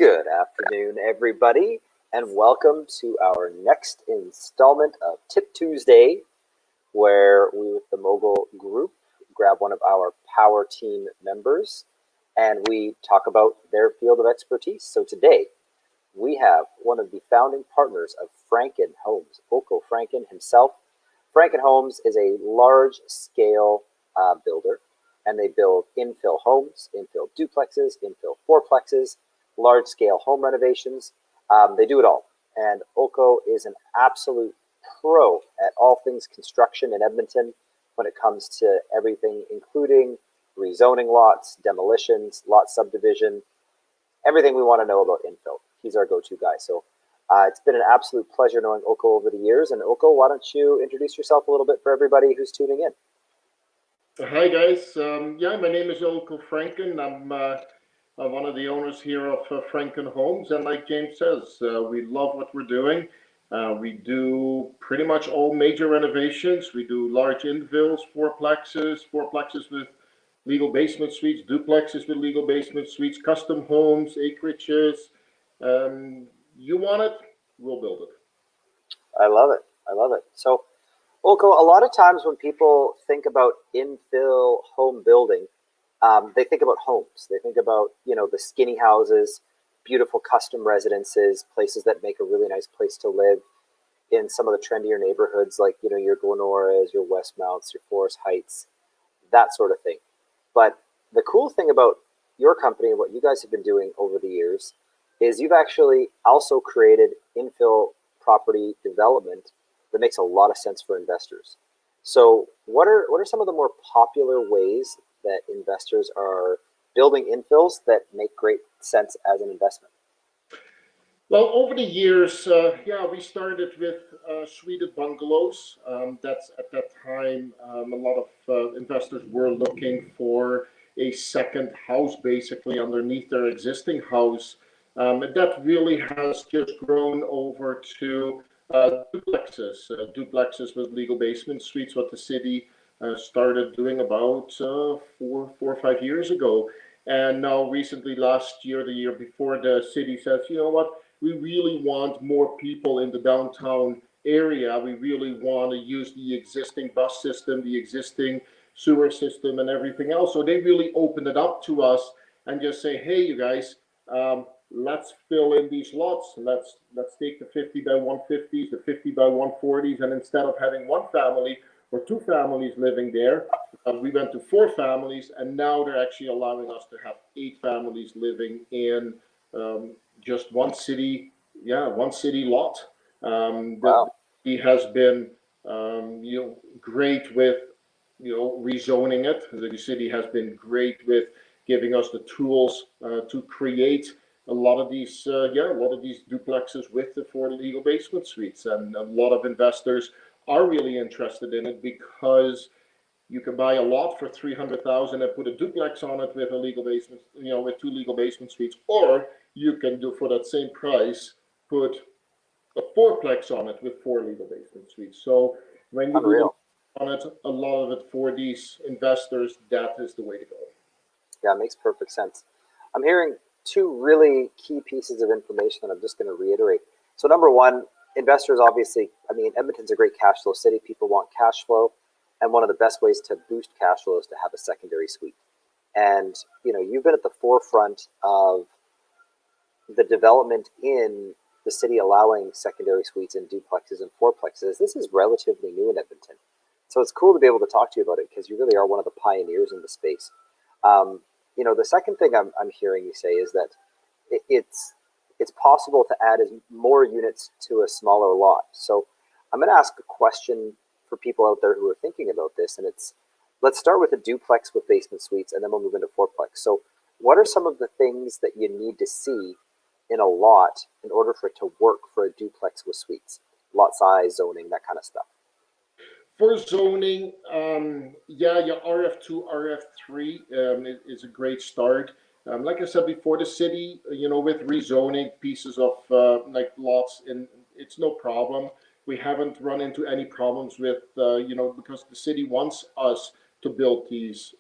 Good afternoon, everybody, and welcome to our next installment of Tip Tuesday, where we, with the Mogul Group, grab one of our power team members and we talk about their field of expertise. So today, we have one of the founding partners of Franken Homes, Ulco Franken himself. Franken Homes is a large-scale builder, and they build infill homes, infill duplexes, infill fourplexes, large-scale home renovations. They do it all. And Ulco is an absolute pro at all things construction in Edmonton when it comes to everything, including rezoning lots, demolitions, lot subdivision, everything we want to know about infill. He's our go-to guy. So it's been an absolute pleasure knowing Ulco over the years. And Ulco, why don't you introduce yourself a little bit for everybody who's tuning in? Hi guys, my name is Ulco Franken. I'm one of the owners here of Franken Homes, and like James says, we love what we're doing. We do pretty much all major renovations. We do large infills, fourplexes with legal basement suites, duplexes with legal basement suites, custom homes, acreages. You want it, we'll build it. I love it. I love it. So, Ulco, a lot of times when people think about infill home building, they think about homes. They think about, the skinny houses, beautiful custom residences, places that make a really nice place to live in some of the trendier neighborhoods like, your Glenoras, your Westmounts, your Forest Heights, that sort of thing. But the cool thing about your company and what you guys have been doing over the years is you've actually also created infill property development that makes a lot of sense for investors. So what are some of the more popular ways that investors are building infills that make great sense as an investment? Well, over the years, we started with suited bungalows. That's at that time, a lot of investors were looking for a second house, basically underneath their existing house. And that really has just grown over to duplexes with legal basement suites, what the city started doing about 4 or 5 years ago. And now recently, last year, the year before, the city says, you know what, we really want more people in the downtown area. We really want to use the existing bus system, the existing sewer system and everything else. So they really opened it up to us and just say, hey, you guys, let's fill in these lots. Let's take the 50 by 150s, the 50 by 140s, and instead of having one family or two families living there, we went to 4 families, and now they're actually allowing us to have 8 families living in just one city lot. Wow. He has been great with rezoning it. The city has been great with giving us the tools to create a lot of these duplexes with the 4 legal basement suites, and a lot of investors are really interested in it because you can buy a lot for $300,000 and put a duplex on it with a legal basement, with 2 legal basement suites, or you can do for that same price put a fourplex on it with 4 legal basement suites. So when you do on it, a lot of it for these investors, that is the way to go. Yeah, it makes perfect sense. I'm hearing 2 really key pieces of information that I'm just going to reiterate. So number one, investors obviously, Edmonton's a great cash flow city. People want cash flow. And one of the best ways to boost cash flow is to have a secondary suite. And, you've been at the forefront of the development in the city allowing secondary suites and duplexes and fourplexes. This is relatively new in Edmonton. So it's cool to be able to talk to you about it because you really are one of the pioneers in the space. The second thing I'm hearing you say is that it's possible to add more units to a smaller lot. So I'm going to ask a question for people out there who are thinking about this, and let's start with a duplex with basement suites, and then we'll move into fourplex. So what are some of the things that you need to see in a lot in order for it to work for a duplex with suites? Lot size, zoning, that kind of stuff. For zoning, your RF2, RF3 is a great start. Like I said before, the city, with rezoning pieces of lots, it's no problem. We haven't run into any problems with, because the city wants us to build these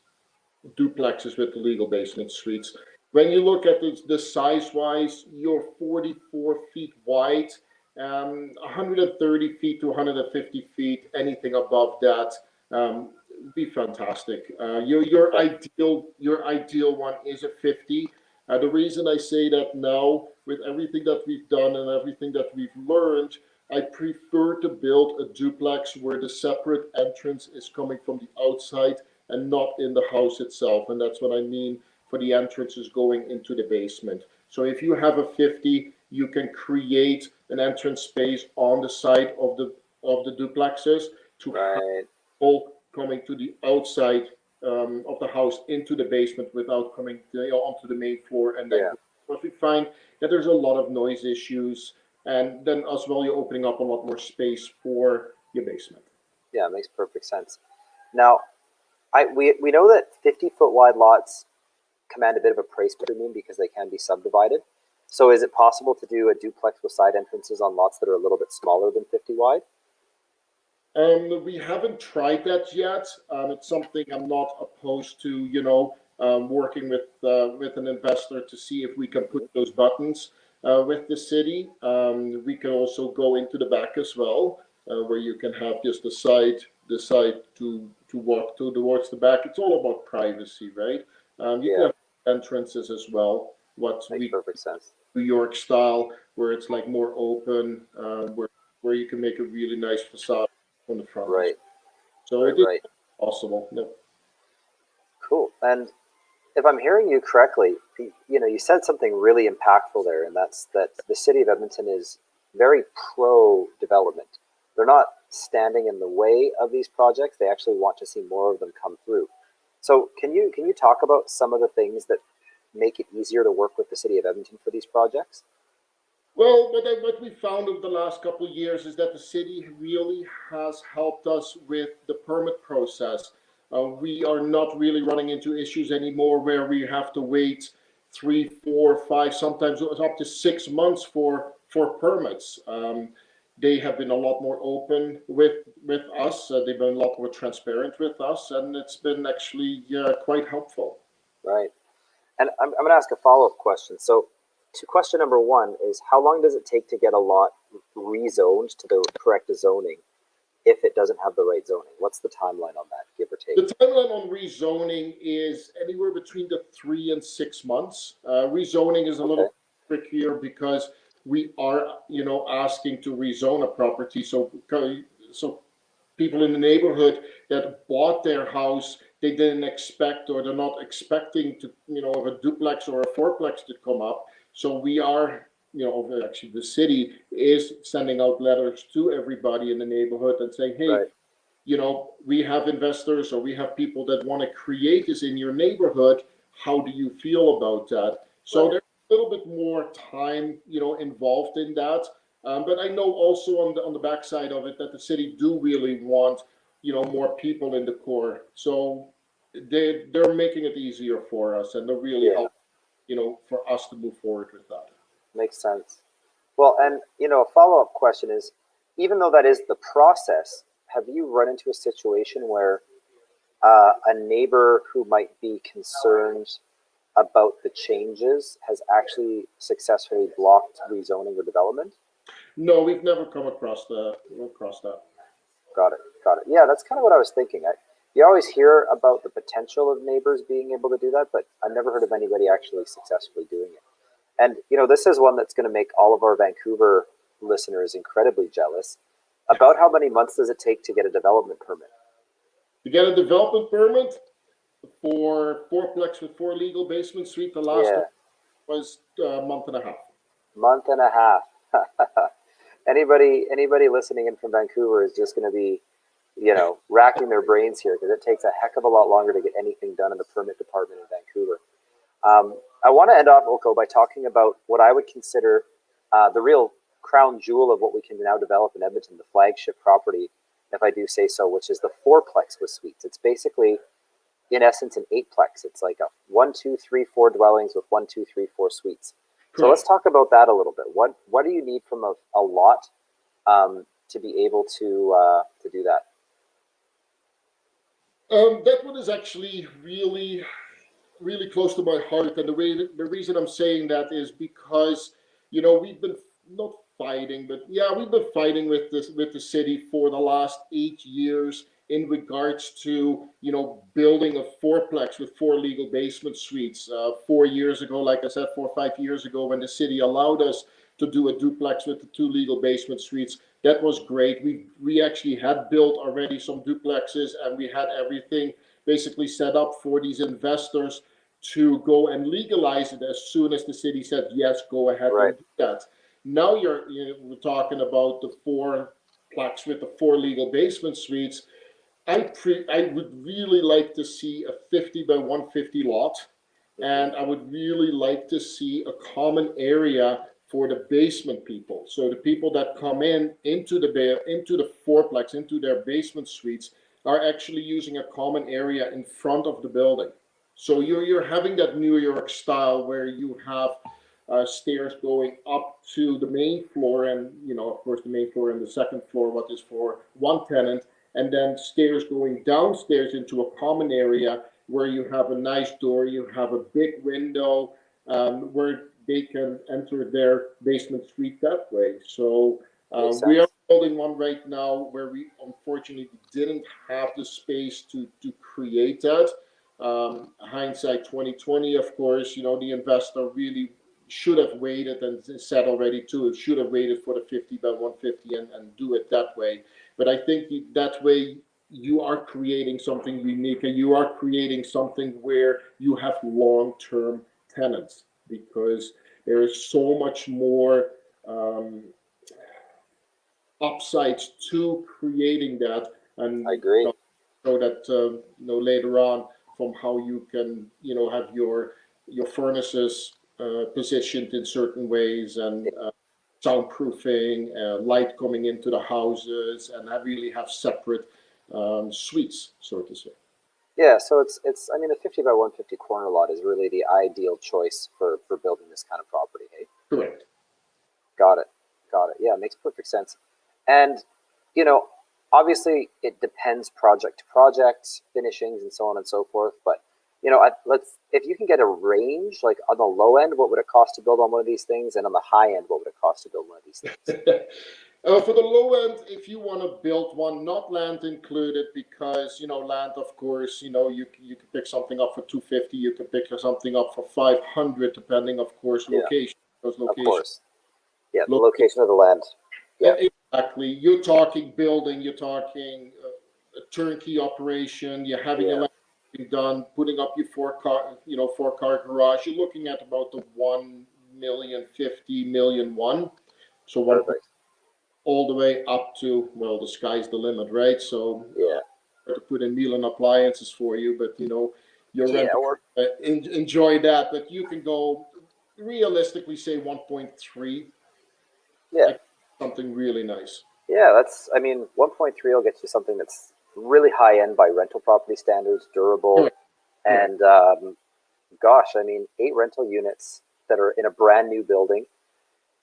duplexes with the legal basement suites. when you look at the size-wise, you're 44 feet wide, 130 feet to 150 feet. Anything above that would be fantastic. Your ideal one is a 50. The reason I say that now, with everything that we've done and everything that we've learned, I prefer to build a duplex where the separate entrance is coming from the outside and not in the house itself. And that's what I mean for the entrances going into the basement. So if you have a 50, you can create an entrance space on the side of the duplexes to have Right. people coming to the outside of the house into the basement without coming onto the main floor and then Yeah. what we find that there's a lot of noise issues, and then as well you're opening up a lot more space for your basement. Yeah, it makes perfect sense. Now, we know that 50-foot wide lots command a bit of a price premium because they can be subdivided. So is it possible to do a duplex with side entrances on lots that are a little bit smaller than 50 wide? We haven't tried that yet. It's something I'm not opposed to, working with an investor to see if we can put those buttons with the city. We can also go into the back as well, where you can have just the side to walk towards the back. It's all about privacy, right? You can Yeah, have entrances as well. What makes we perfect sense. New York style, where it's like more open, where you can make a really nice facade on the front as Right, well. So right, it is right. possible. No. Cool. And if I'm hearing you correctly, you said something really impactful there, and that's that the city of Edmonton is very pro development. They're not standing in the way of these projects. They actually want to see more of them come through. So can you talk about some of the things that make it easier to work with the city of Edmonton for these projects? Well, what we found over the last couple of years is that the city really has helped us with the permit process. We are not really running into issues anymore where we have to wait 3, 4, 5, sometimes up to 6 months for permits. They have been a lot more open with us. They've been a lot more transparent with us, and it's been actually quite helpful. Right. And I'm going to ask a follow-up question. So, to question number one is how long does it take to get a lot rezoned to the correct zoning if it doesn't have the right zoning? What's the timeline on that, give or take? The timeline on rezoning is anywhere between the 3 and 6 months. Rezoning is a Okay. little trickier because we are, asking to rezone a property. So people in the neighborhood that bought their house, they didn't expect, or they're not expecting to, a duplex or a fourplex to come up. So we are, actually the city is sending out letters to everybody in the neighborhood and saying, hey, Right. we have investors or we have people that want to create this in your neighborhood. How do you feel about that? So Right. there's a little bit more time, involved in that. But I know also on the backside of it that the city do really want, more people in the core. So they're making it easier for us, and they're really Yeah. helping, for us to move forward with that. Makes sense. Well, and a follow-up question is, even though that is the process, have you run into a situation where a neighbor who might be concerned about the changes has actually successfully blocked rezoning or development? No, we've never come across that. Got it. Got it. Yeah, that's kind of what I was thinking. You always hear about the potential of neighbors being able to do that, but I've never heard of anybody actually successfully doing it. And this is one that's going to make all of our Vancouver listeners incredibly jealous. About how many months does it take to get a development permit? To get a development permit for fourplex with 4 legal basement suite, the last one Yeah, was a month and a half. month and a half. Anybody listening in from Vancouver is just going to be, racking their brains here because it takes a heck of a lot longer to get anything done in the permit department in Vancouver. I want to end off, Ulco, by talking about what I would consider the real crown jewel of what we can now develop in Edmonton, the flagship property, if I do say so, which is the fourplex with suites. It's basically, in essence, an eightplex. It's like a 1, 2, 3, 4 dwellings with 1, 2, 3, 4 suites. So let's Correct. talk about that a little bit. What do you need from a lot to be able to do that? That one is actually really really close to my heart, and the reason I'm saying that is because we've been not fighting, but yeah, we've been fighting with the city for the last 8 years in regards to building a fourplex with four legal basement suites. 4 years ago, like I said, 4 or 5 years ago, when the city allowed us to do a duplex with the two legal basement suites, that was great. We actually had built already some duplexes, and we had everything basically set up for these investors to go and legalize it as soon as the city said yes, go ahead Right. and do that. Now we're talking about the four plaques with the four legal basement suites. I would really like to see a 50 by 150 lot, and I would really like to see a common area for the basement people. So the people that come into the fourplex, into their basement suites, are actually using a common area in front of the building. So you're having that New York style where you have stairs going up to the main floor, and of course the main floor and the second floor, what is for one tenant, and then stairs going downstairs into a common area where you have a nice door, you have a big window where they can enter their basement suite that way. So we are building one right now where we unfortunately didn't have the space to create that. Hindsight 2020, of course, the investor really should have waited, and said already too, it should have waited for the 50 by 150 and do it that way. But I think that way you are creating something unique, and you are creating something where you have long-term tenants, because there is so much more upsides to creating that. And I agree. So that later on, from how you can have your furnaces positioned in certain ways, and soundproofing, light coming into the houses, and I really have separate suites, so to say. Yeah, so it's I mean, a 50 by 150 corner lot is really the ideal choice for building this kind of property. Hey, Correct. got it, got it. Yeah, it makes perfect sense. And you know, obviously, it depends project to project, finishings, and so on and so forth. But let's if you can get a range, like on the low end, what would it cost to build on one of these things, and on the high end, what would it cost to build one of these things? For the low end, if you want to build one, not land included, because land, of course, you can pick something up for 250, you can pick something up for 500, depending, of course, Yeah, location. Those of locations. course. Yeah, the location of the land. Yeah, Exactly. You're talking building, you're talking a turnkey operation, you're having yeah, everything done, putting up your four car garage. You're looking at about the 1,050,000 one. So one perfect. all the way up to, well, the sky's the limit, right? So Yeah, to put in meal and appliances for you, but your yeah, rent, or enjoy that. But you can go realistically say 1.3, yeah. like something really nice. Yeah, I mean, 1.3 will get you something that's really high end by rental property standards, durable, Correct. Correct. and gosh, I mean, 8 rental units that are in a brand new building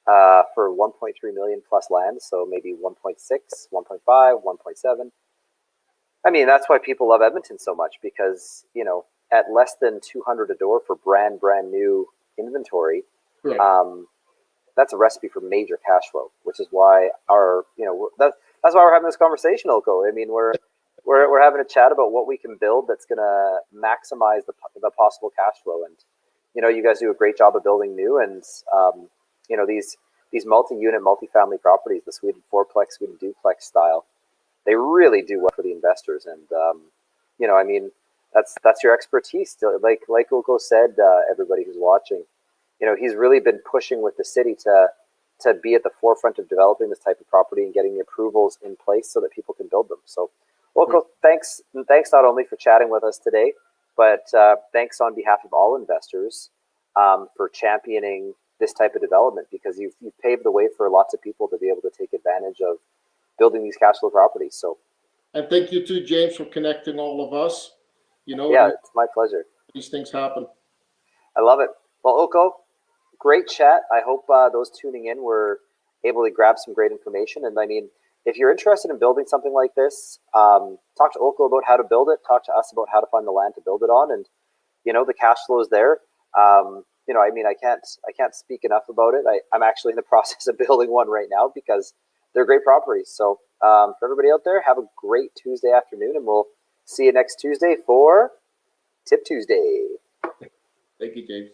for 1.3 million plus land, so maybe 1.6, 1.5, 1.7. I mean, that's why people love Edmonton so much, because at less than 200 a door for brand new inventory, Correct. that's a recipe for major cash flow, which is why that's why we're having this conversation, Ulco. I mean, we're having a chat about what we can build that's going to maximize the possible cash flow. And you guys do a great job of building new, and these multi-unit, multi-family properties, the Sweden fourplex, Sweden duplex style, they really do well for the investors. And I mean, that's your expertise. Like Ulco said, everybody who's watching, he's really been pushing with the city to be at the forefront of developing this type of property and getting the approvals in place so that people can build them. So, Ulco, thanks not only for chatting with us today, but thanks on behalf of all investors for championing this type of development, because you've paved the way for lots of people to be able to take advantage of building these cash flow properties. So, And thank you too, James, for connecting all of us. yeah, it's my pleasure. These things happen. I love it. Well, Ulco, great chat. I hope those tuning in were able to grab some great information. And I mean, if you're interested in building something like this, talk to Ulco about how to build it. Talk to us about how to find the land to build it on. And you know, the cash flow is there. You know, I mean, I can't speak enough about it. I'm actually in the process of building one right now because they're great properties. So for everybody out there, have a great Tuesday afternoon, and we'll see you next Tuesday for Tip Tuesday. Thank you, James.